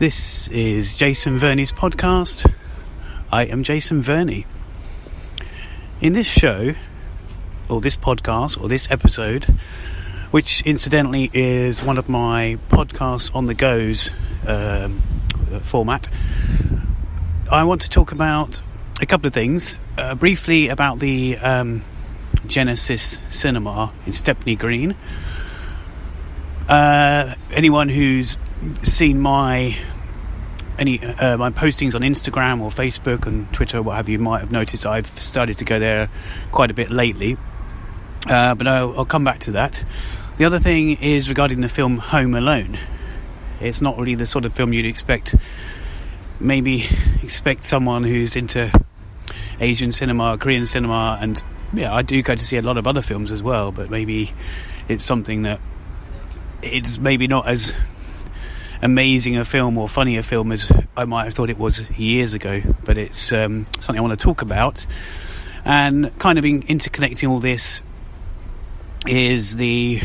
This is Jason Verney's podcast. I am Jason Verney. In this show, or this podcast, or this episode, which incidentally is one of my podcasts on the goes format, I want to talk about a couple of things. Briefly about the Genesis Cinema in Stepney Green. Anyone who's seen my postings on Instagram or Facebook and Twitter, what have you, might have noticed I've started to go there quite a bit lately. But I'll come back to that. The other thing is regarding the film Home Alone. It's not really the sort of film you'd expect someone who's into Asian cinema, Korean cinema, and yeah, I do go to see a lot of other films as well, but maybe it's something that it's maybe not as amazing a film or funny a film as I might have thought it was years ago, but it's something I want to talk about. And kind of interconnecting all this is the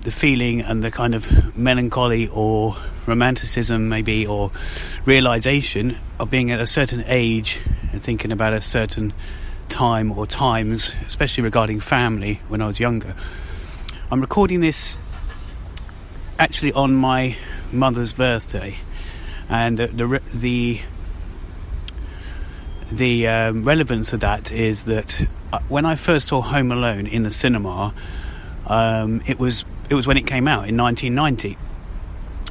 feeling and the kind of melancholy or romanticism maybe, or realization of being at a certain age and thinking about a certain time or times, especially regarding family, when I was younger. I'm recording this actually on my mother's birthday, and the relevance of that is that when I first saw Home Alone in the cinema, it was when it came out in 1990,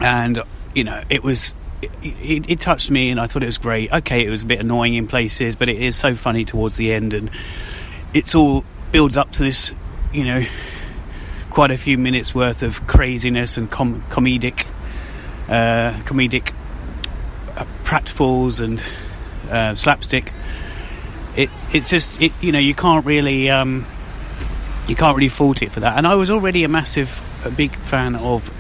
and you know it touched me, and I thought it was great. Okay, it was a bit annoying in places, but it is so funny towards the end, and it's all builds up to this, quite a few minutes worth of craziness and comedic pratfalls and slapstick. It's just you can't really fault it for that. And I was already a big fan of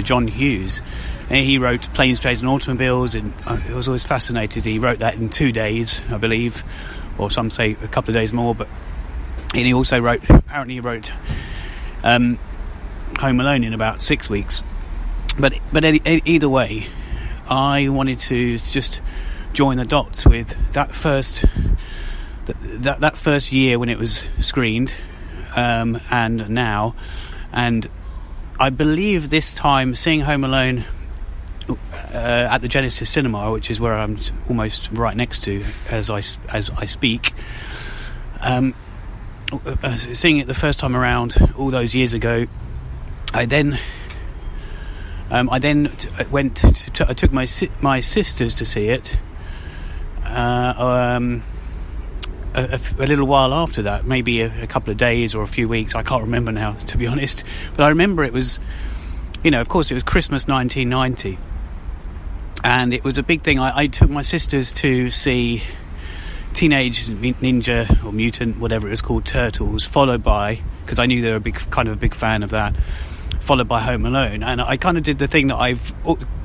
John Hughes, and he wrote Planes, Trains and Automobiles, and I was always fascinated. He wrote that in 2 days, I believe, or some say a couple of days more. And he also wrote Home Alone in about 6 weeks. But either way, I wanted to just join the dots with that first year when it was screened, and now, and I believe this time seeing Home Alone at the Genesis Cinema, which is where I'm almost right next to as I speak. Seeing it the first time around all those years ago, I took my sisters to see it a little while after that, maybe a couple of days or a few weeks. I can't remember now, to be honest, but I remember it was, of course it was Christmas 1990, and it was a big thing. I took my sisters to see Teenage Ninja or Mutant, whatever it was called, Turtles, followed by, because I knew they were a big fan of that, followed by Home Alone. And I kind of did the thing that I've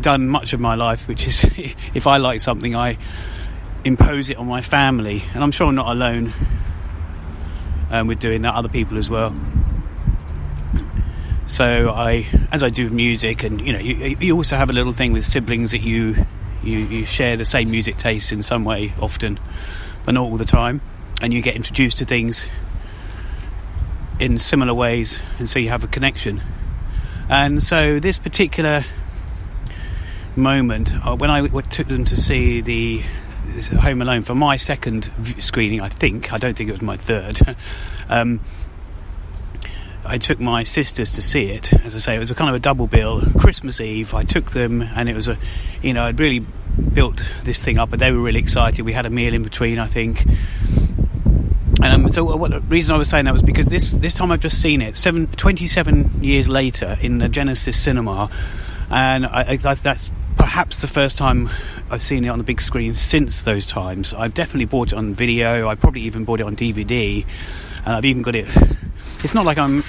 done much of my life, which is if I like something, I impose it on my family. And I'm sure I'm not alone with doing that, other people as well. So as I do with music, and you also have a little thing with siblings that you share the same music taste in some way, often, but not all the time, and you get introduced to things in similar ways, and so you have a connection. And so this particular moment, when I took them to see the Home Alone for my second screening, I don't think it was my third, I took my sisters to see it. As I say, it was a kind of a double bill. Christmas Eve, I took them, and it was I'd really built this thing up, but they were really excited. We had a meal in between, I think. And so the reason I was saying that was because this time I've just seen it 27 years later in the Genesis Cinema, and that's perhaps the first time I've seen it on the big screen since those times. I've definitely bought it on video. I probably even bought it on DVD, and I've even got it. It's not like I'm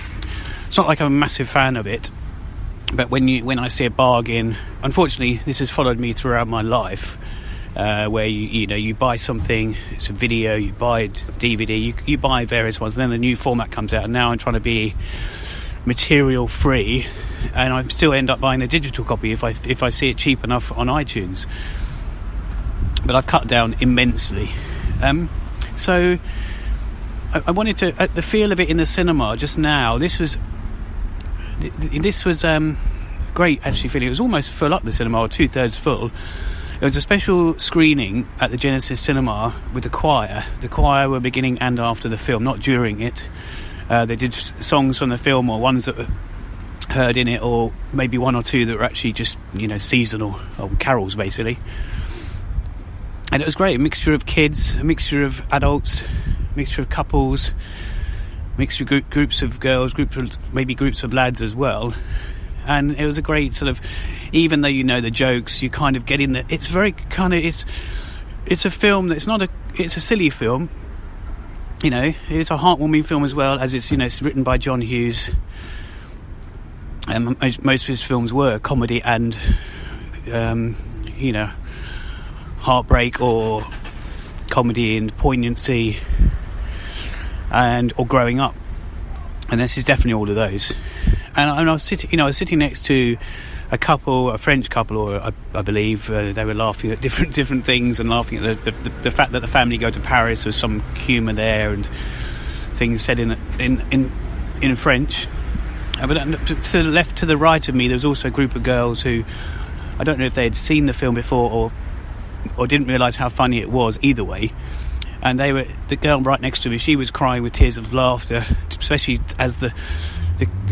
a massive fan of it, but when I see a bargain, unfortunately, this has followed me throughout my life. Where you buy something, it's a video, you buy a DVD, you buy various ones, and then the new format comes out, and now I'm trying to be material free, and I still end up buying the digital copy if I see it cheap enough on iTunes. But I've cut down immensely. So I wanted to, the feel of it in the cinema just now. This was great actually feeling. It was almost full up, the cinema, or 2/3 full. It was a special screening at the Genesis Cinema with the choir. The choir were beginning and after the film, not during it. They did songs from the film, or ones that were heard in it, or maybe one or two that were actually just, seasonal, or carols basically. And it was great, a mixture of kids, a mixture of adults, a mixture of couples, a mixture of groups of girls, maybe groups of lads as well. And it was a great sort of, even though you know the jokes, you kind of get in the, it's very kind of, it's a film that's not it's a silly film, it's a heartwarming film as well, as it's written by John Hughes, and most of his films were comedy and heartbreak, or comedy and poignancy, or growing up, and this is definitely all of those. And I was sitting next to a French couple, or I believe they were laughing at different things, and laughing at the fact that the family go to Paris. There's some humour there and things said in French. But to the left, to the right of me, there was also a group of girls who, I don't know if they had seen the film before or didn't realise how funny it was. Either way, and the girl right next to me, she was crying with tears of laughter, especially as the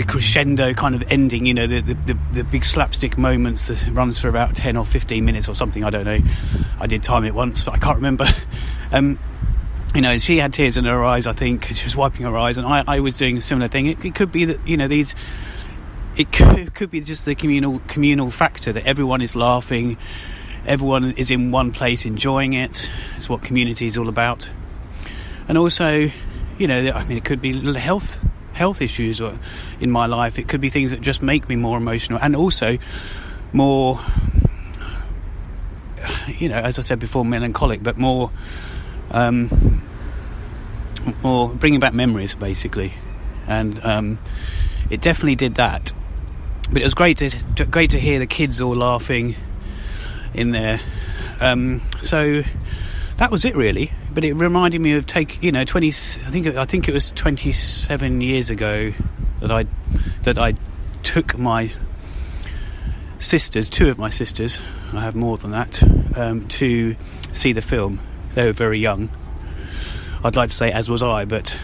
crescendo kind of ending, the big slapstick moments that runs for about 10 or 15 minutes or something, I don't know. I did time it once, but I can't remember. She had tears in her eyes, I think. She was wiping her eyes, and I was doing a similar thing. It could be that, it could be just the communal factor, that everyone is laughing, everyone is in one place enjoying it. It's what community is all about. And also, it could be little health issues or in my life. It could be things that just make me more emotional, and also more, as I said before, melancholic, but more bringing back memories basically. And it definitely did that. But it was great to hear the kids all laughing in there. So that was it really. But it reminded me of 20. I think it was 27 years ago that I took my sisters, two of my sisters, I have more than that, to see the film. They were very young. I'd like to say as was I, but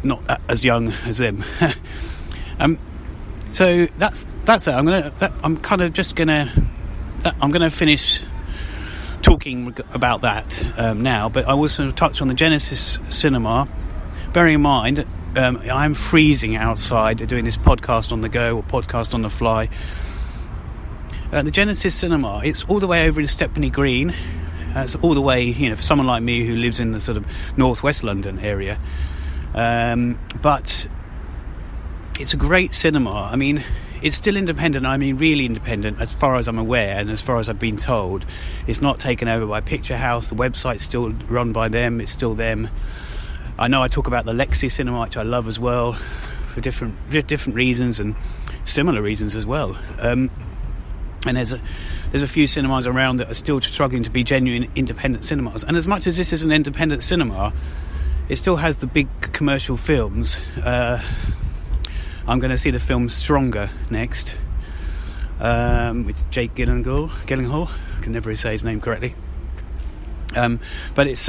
not as young as them. So that's it. I'm gonna finish talking about that now, but I also touch on the Genesis Cinema, bearing in mind I'm freezing outside doing this podcast on the go, or podcast on the fly. The Genesis Cinema, it's all the way over in Stepney Green. It's all the way, for someone like me who lives in the sort of northwest London area. But it's a great cinema. It's still independent. Really independent as far as I'm aware, and as far as I've been told. It's not taken over by Picture House. The website's still run by them. It's still them. I know I talk about the Lexi Cinema, which I love as well, for different reasons and similar reasons as well. And there's a few cinemas around that are still struggling to be genuine independent cinemas. And as much as this is an independent cinema, it still has the big commercial films. I'm going to see the film Stronger next, with Jake Gyllenhaal. I can never say his name correctly. But it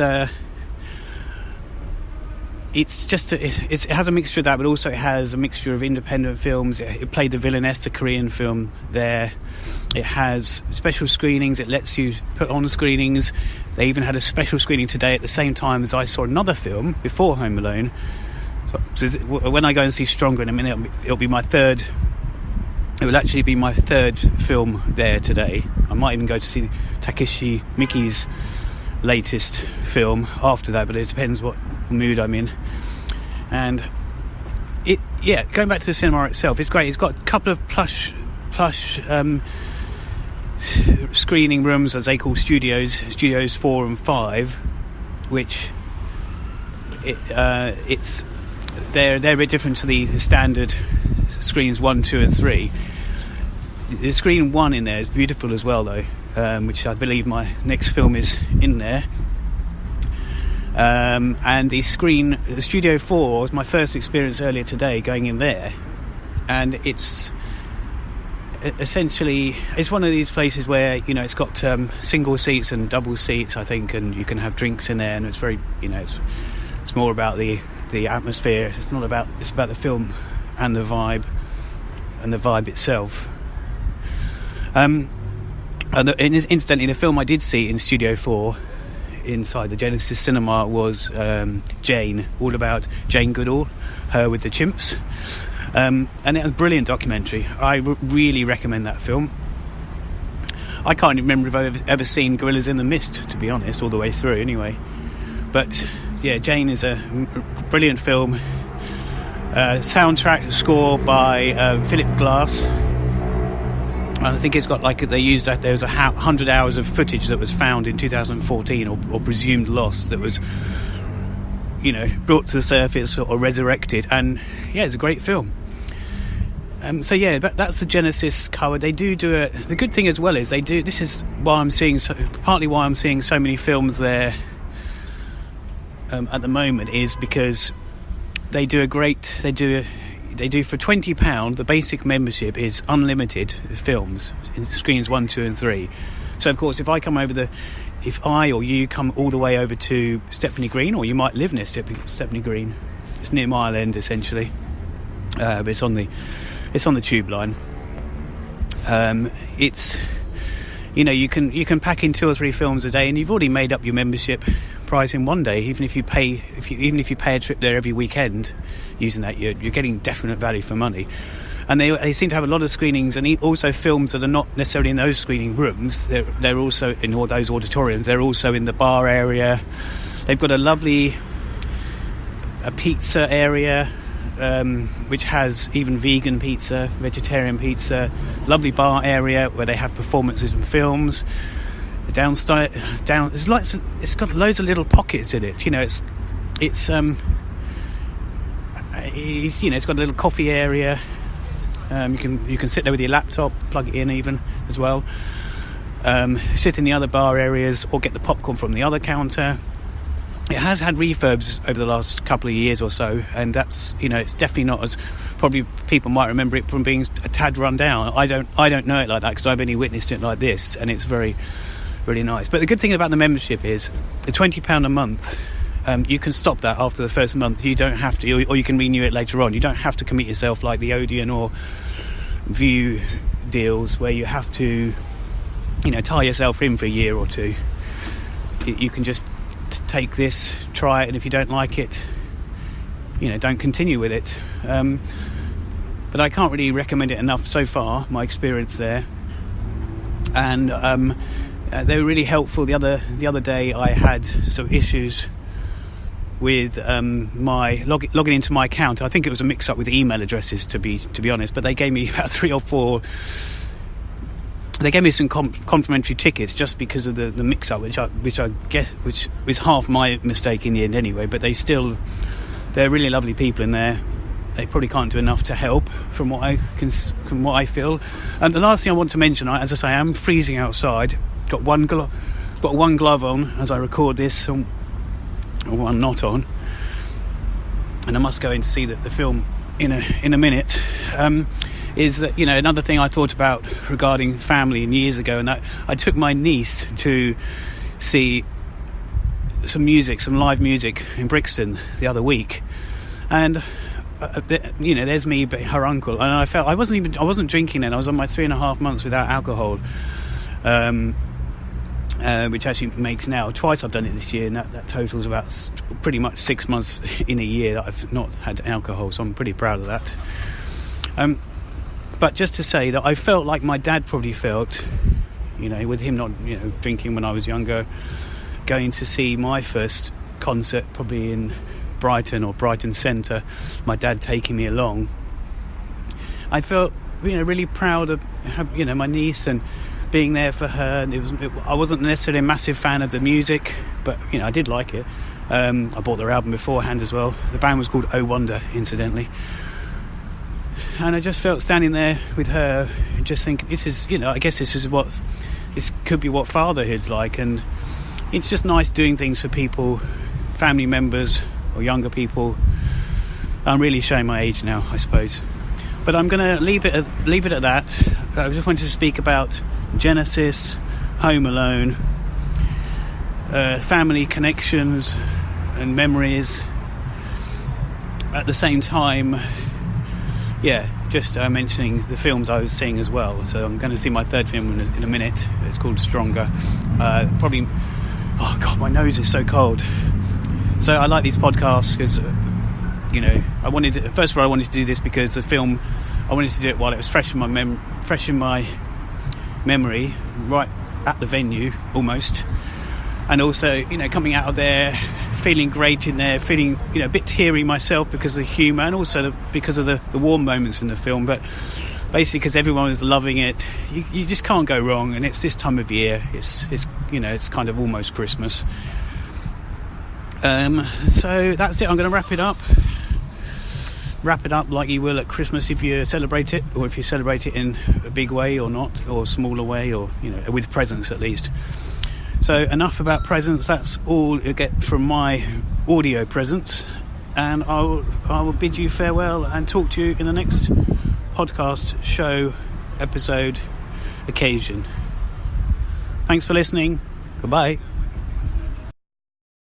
has a mixture of that, but also it has a mixture of independent films. It played The Villainess, a Korean film there. It has special screenings. It lets you put on screenings. They even had a special screening today at the same time as I saw another film before Home Alone. So when I go and see Stronger in a minute, it'll be my third. It will actually be my third film there today. I might even go to see Takeshi Miki's latest film after that, but it depends what mood I'm in. And going back to the cinema itself, it's great. It's got a couple of plush screening rooms, as they call studios 4 and 5, which they're a bit different to the standard screens 1, 2 and 3. The screen 1 in there is beautiful as well though, which I believe my next film is in there. And the Studio 4 was my first experience earlier today going in there, and it's essentially, it's one of these places where, you know, it's got single seats and double seats, I think, and you can have drinks in there, and it's very, you know, it's more about the atmosphere. It's about the film and the vibe itself. And incidentally, the film I did see in Studio 4 inside the Genesis cinema was Jane, all about Jane Goodall, her with the chimps. And it was a brilliant documentary. I really recommend that film. I can't even remember if I've ever seen Gorillas in the Mist, to be honest, all the way through anyway. But yeah, Jane is a brilliant film. Soundtrack score by Philip Glass. And I think it's got there was 100 hours of footage that was found in 2014 or presumed lost, that was, you know, brought to the surface or resurrected, and yeah, it's a great film. So yeah, that's the Genesis cover. They do it. The good thing as well is they do. This is why I'm seeing partly why I'm seeing so many films there at the moment, is because they do for £20. The basic membership is unlimited films in screens 1, 2 and 3. So of course, if I or you come all the way over to Stepney Green, or you might live near Stepney Green, it's near Mile End essentially, but it's on the tube line. It's, you know, you can pack in 2 or 3 films a day, and you've already made up your membership price in one day. Even if you pay a trip there every weekend using that, you're getting definite value for money. And they seem to have a lot of screenings, and also films that are not necessarily in those screening rooms. They're also in all those auditoriums. They're also in the bar area. They've got a lovely pizza area, which has even vegan pizza, vegetarian pizza. Lovely bar area where they have performances and films. It's got loads of little pockets in it. You know, it's you know, it's got a little coffee area. You can sit there with your laptop, plug it in even as well. Sit in the other bar areas, or get the popcorn from the other counter. It has had refurbs over the last couple of years or so, and that's, you know, it's definitely not as, probably people might remember it from being a tad run down. I don't know it like that, because I've only witnessed it like this, and it's very, really nice. But the good thing about the membership is the £20 a month. You can stop that after the first month. You don't have to, or you can renew it later on. You don't have to commit yourself like the Odeon or View deals, where you have to, you know, tie yourself in for a year or two. You can just take this, try it, and if you don't like it, you know, don't continue with it. But I can't really recommend it enough so far, my experience there. And they were really helpful. The other day I had some issues with my logging into my account. I think it was a mix-up with email addresses, to be honest. But they gave me about 3 or 4. They gave me some complimentary tickets just because of the mix-up, which I guess which was half my mistake in the end anyway. But they're really lovely people in there. They probably can't do enough to help, from what I feel. And the last thing I want to mention, as I say, I'm freezing outside. Got one glove on as I record this, or one not on, and I must go in to see the film in a minute. Is that, you know, another thing I thought about regarding family years ago, and I took my niece to see some live music in Brixton the other week, and you know, there's me, but her uncle, and I felt I wasn't drinking then. I was on my 3.5 months without alcohol, which actually makes now twice I've done it this year, and that totals about pretty much 6 months in a year that I've not had alcohol, so I'm pretty proud of that. But just to say that I felt like my dad probably felt, you know, with him not, you know, drinking when I was younger, going to see my first concert probably in Brighton or Brighton Centre, my dad taking me along. I felt, you know, really proud of, you know, my niece and being there for her. And I wasn't necessarily a massive fan of the music, but, you know, I did like it. I bought their album beforehand as well. The band was called Oh Wonder, incidentally. And I just felt standing there with her and just think, this is, I guess this could be what fatherhood's like. And it's just nice doing things for people, family members or younger people. I'm really showing my age now, I suppose. But I'm going to leave it at that. I just wanted to speak about Genesis, Home Alone, family connections and memories. At the same time, just mentioning the films I was seeing as well. So I'm going to see my third film in a minute. It's called Stronger. Probably, oh God, my nose is so cold. So I like these podcasts because, I wanted to do this because the film, I wanted to do it while it was fresh in my memory, right at the venue almost. And also, coming out of there, feeling great in there, feeling, a bit teary myself because of the humour and also because of the warm moments in the film. But basically, because everyone is loving it, you just can't go wrong. And it's this time of year. It's kind of almost Christmas. So that's it. I'm going to wrap it up. Wrap it up like you will at Christmas if you celebrate it, or if you celebrate it in a big way or not, or a smaller way, or with presents at least. So enough about presents. That's all you get from my audio presents, and I will bid you farewell and talk to you in the next podcast show episode occasion. Thanks for listening. Goodbye.